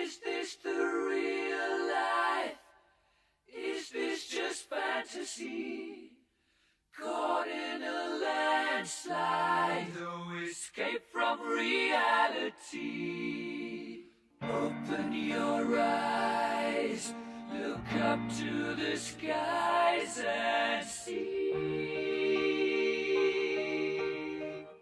Is this the real life? Is this just fantasy? Caught in a landslide, no escape from reality. Open your eyes, look up to the skies and see.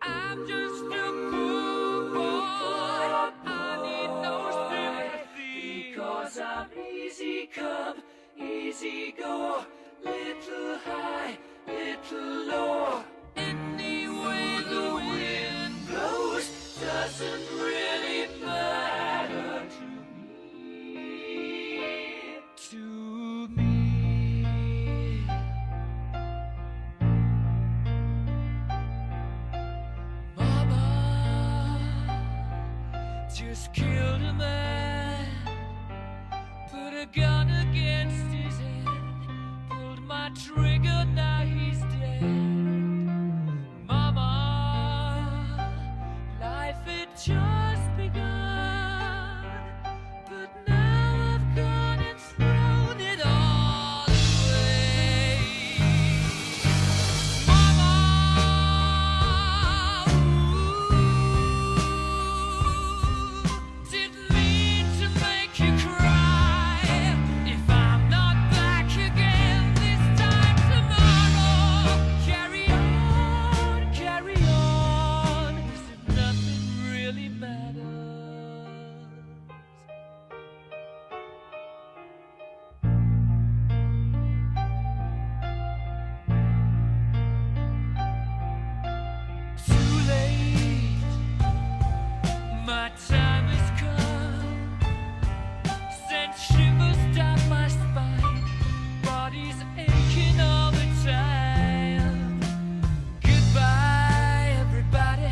I'm just a poor boy, I need no sympathy, because I'm easy come, easy go, little high, little low. Any way the wind blows doesn't really matter to me. To me. Mama just killed a man, put a gun against his head, pulled my trigger, now he's dead. Mama, life had just begun, but now I've gone and thrown it all away. Mama, didn't mean to make you cry. If I'm not back again this time tomorrow, carry on, carry on, as if nothing really matters. Too late, my time has come, sent shivers down my spine, body's aching all the time. Goodbye, everybody,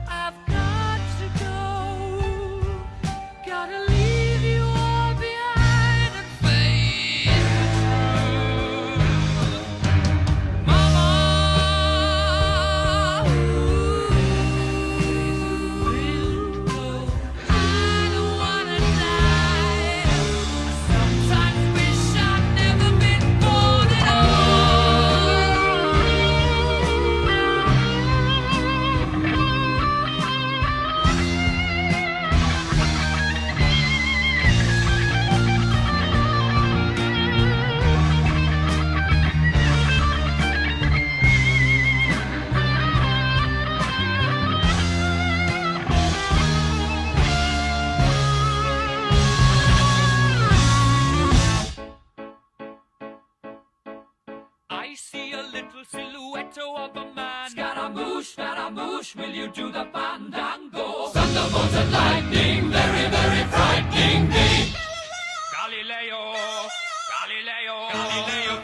I've got to go, gotta leave you all behind and face the truth. Mama, I don't wanna die. Sometimes wish I'd never been born at I see a little silhouette of a man. Scaramouche, will you do the fandango? Thunderbolts and lightning, very, very frightening me. Galileo,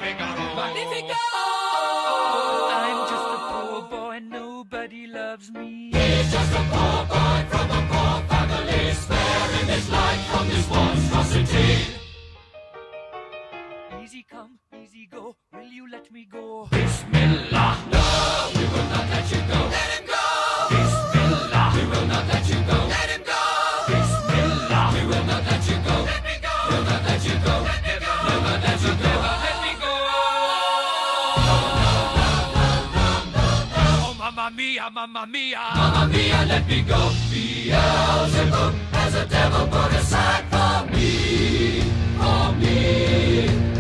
Figaro. Magnifico! I'm just a poor boy, nobody loves me. He's just a poor boy from a poor family, sparing his life from this monstrosity. Easy come, easy go, will you let me go? Bismillah, no, we will not let you go. Let him go! Bismillah, we will not let you go. Let him go! Bismillah, we will not let you go. Let me go! We'll not let you go. Let me go! We'll not let you go. Let me go! Oh, mamma mia, mamma mia. Mamma mia, let me go. Beelzebub has a devil put aside for me, for me.